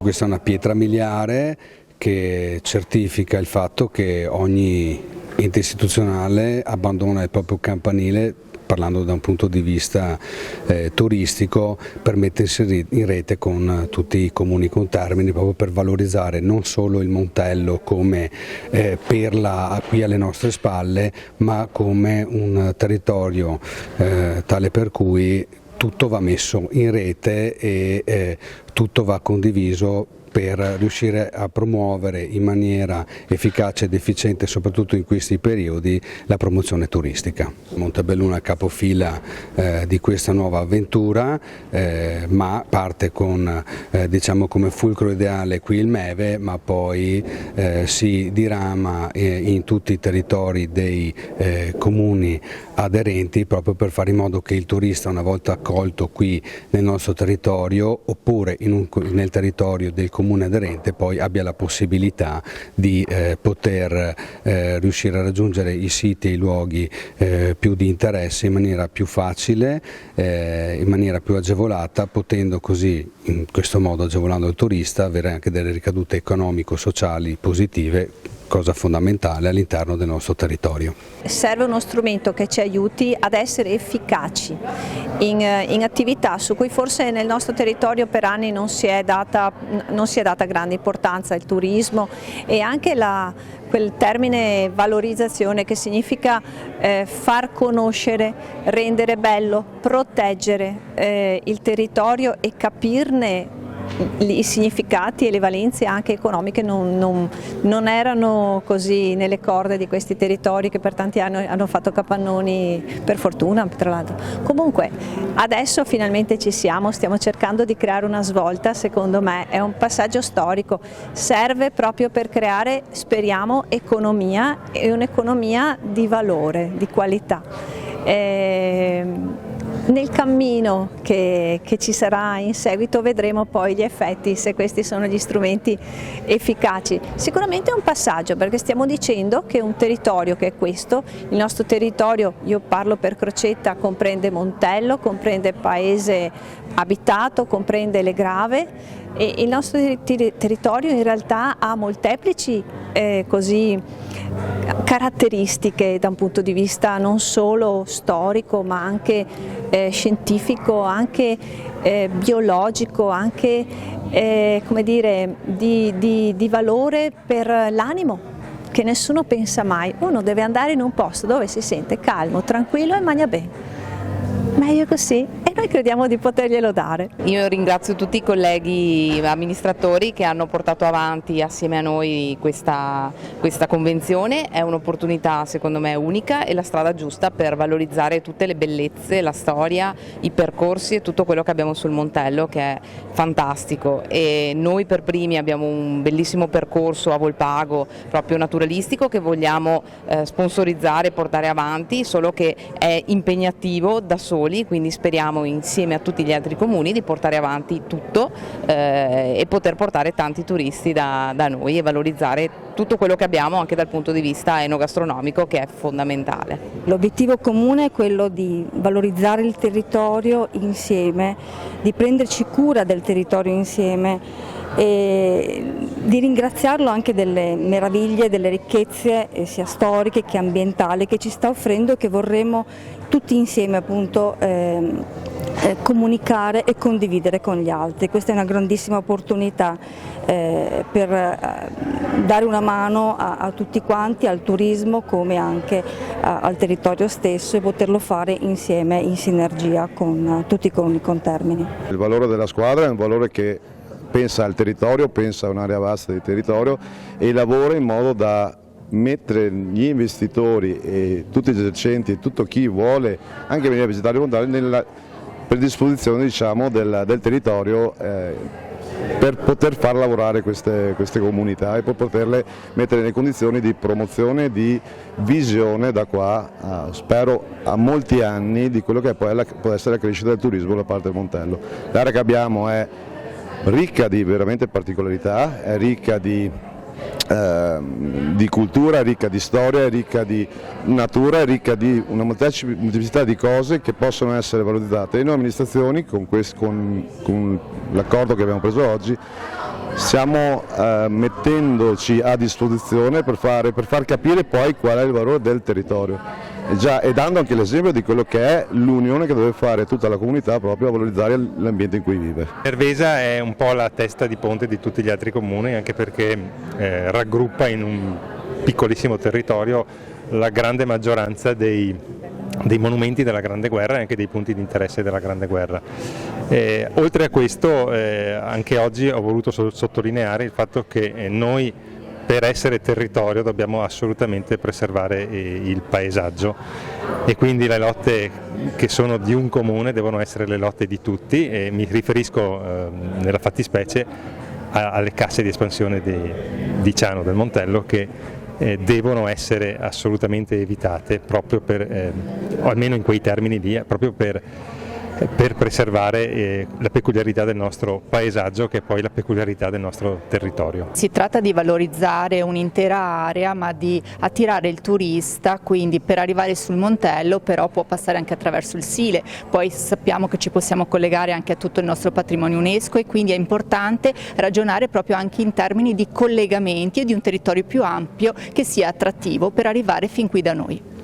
Questa è una pietra miliare che certifica il fatto che ogni ente istituzionale abbandona il proprio campanile, parlando da un punto di vista turistico, per mettersi in rete con tutti i comuni contermini, proprio per valorizzare non solo il Montello come perla qui alle nostre spalle, ma come un territorio tale per cui tutto va messo in rete e tutto va condiviso per riuscire a promuovere in maniera efficace ed efficiente, soprattutto in questi periodi, la promozione turistica. Montebelluna è capofila di questa nuova avventura, ma parte con diciamo come fulcro ideale qui il Meve, ma poi si dirama in tutti i territori dei comuni aderenti, proprio per fare in modo che il turista, una volta accolto qui nel nostro territorio oppure nel territorio del comune aderente, poi abbia la possibilità di poter riuscire a raggiungere i siti e i luoghi più di interesse in maniera più facile, in maniera più agevolata, potendo così, in questo modo agevolando il turista, avere anche delle ricadute economico-sociali positive, cosa fondamentale all'interno del nostro territorio. Serve uno strumento che ci aiuti ad essere efficaci in attività su cui forse nel nostro territorio per anni non si è data grande importanza, il turismo e anche quel termine valorizzazione, che significa far conoscere, rendere bello, proteggere il territorio e capirne i significati e le valenze anche economiche. Non erano così nelle corde di questi territori che per tanti anni hanno fatto capannoni, per fortuna tra l'altro. Comunque adesso finalmente ci siamo, stiamo cercando di creare una svolta, secondo me è un passaggio storico, serve proprio per creare, speriamo, economia, e un'economia di valore, di qualità. Nel cammino che ci sarà in seguito vedremo poi gli effetti, se questi sono gli strumenti efficaci. Sicuramente è un passaggio, perché stiamo dicendo che un territorio che è questo, il nostro territorio, io parlo per Crocetta, comprende Montello, comprende Paese Abitato, comprende Le Grave, e il nostro territorio in realtà ha molteplici caratteristiche da un punto di vista non solo storico ma anche scientifico, anche biologico, anche come dire, di valore per l'animo, che nessuno pensa mai. Uno deve andare in un posto dove si sente calmo, tranquillo e mangia bene. Meglio così, e noi crediamo di poterglielo dare. Io ringrazio tutti i colleghi amministratori che hanno portato avanti assieme a noi questa convenzione, è un'opportunità secondo me unica e la strada giusta per valorizzare tutte le bellezze, la storia, i percorsi e tutto quello che abbiamo sul Montello, che è fantastico, e noi per primi abbiamo un bellissimo percorso a Volpago proprio naturalistico che vogliamo sponsorizzare e portare avanti, solo che è impegnativo da soli, quindi speriamo insieme a tutti gli altri comuni di portare avanti tutto e poter portare tanti turisti da noi e valorizzare tutto quello che abbiamo anche dal punto di vista enogastronomico, che è fondamentale. L'obiettivo comune è quello di valorizzare il territorio insieme, di prenderci cura del territorio insieme e di ringraziarlo anche delle meraviglie, delle ricchezze sia storiche che ambientali che ci sta offrendo e che vorremmo tutti insieme appunto comunicare e condividere con gli altri. Questa è una grandissima opportunità per dare una mano a tutti quanti, al turismo come anche al territorio stesso, e poterlo fare insieme in sinergia con tutti i comuni contermini. Il valore della squadra è un valore che pensa al territorio, pensa a un'area vasta di territorio e lavora in modo da mettere gli investitori e tutti gli esercenti e tutto chi vuole anche venire a visitare il Montello nella predisposizione, diciamo, del territorio per poter far lavorare queste comunità e per poterle mettere nelle condizioni di promozione, di visione da qua spero a molti anni di quello che poi può essere la crescita del turismo da parte del Montello. L'area che abbiamo è ricca di veramente particolarità, è ricca di cultura, è ricca di storia, è ricca di natura, è ricca di una molteplicità di cose che possono essere valorizzate. E noi amministrazioni con l'accordo che abbiamo preso oggi stiamo mettendoci a disposizione per far capire poi qual è il valore del territorio e dando anche l'esempio di quello che è l'unione che deve fare tutta la comunità proprio a valorizzare l'ambiente in cui vive. Nervesa è un po' la testa di ponte di tutti gli altri comuni, anche perché raggruppa in un piccolissimo territorio la grande maggioranza dei monumenti della Grande Guerra e anche dei punti di interesse della Grande Guerra. Oltre a questo, anche oggi ho voluto sottolineare il fatto che noi, per essere territorio, dobbiamo assolutamente preservare il paesaggio e quindi le lotte che sono di un comune devono essere le lotte di tutti, e mi riferisco nella fattispecie alle casse di espansione di Ciano del Montello, che devono essere assolutamente evitate, proprio o almeno in quei termini lì, proprio per preservare la peculiarità del nostro paesaggio, che è poi la peculiarità del nostro territorio. Si tratta di valorizzare un'intera area, ma di attirare il turista, quindi per arrivare sul Montello però può passare anche attraverso il Sile, poi sappiamo che ci possiamo collegare anche a tutto il nostro patrimonio UNESCO, e quindi è importante ragionare proprio anche in termini di collegamenti e di un territorio più ampio che sia attrattivo per arrivare fin qui da noi.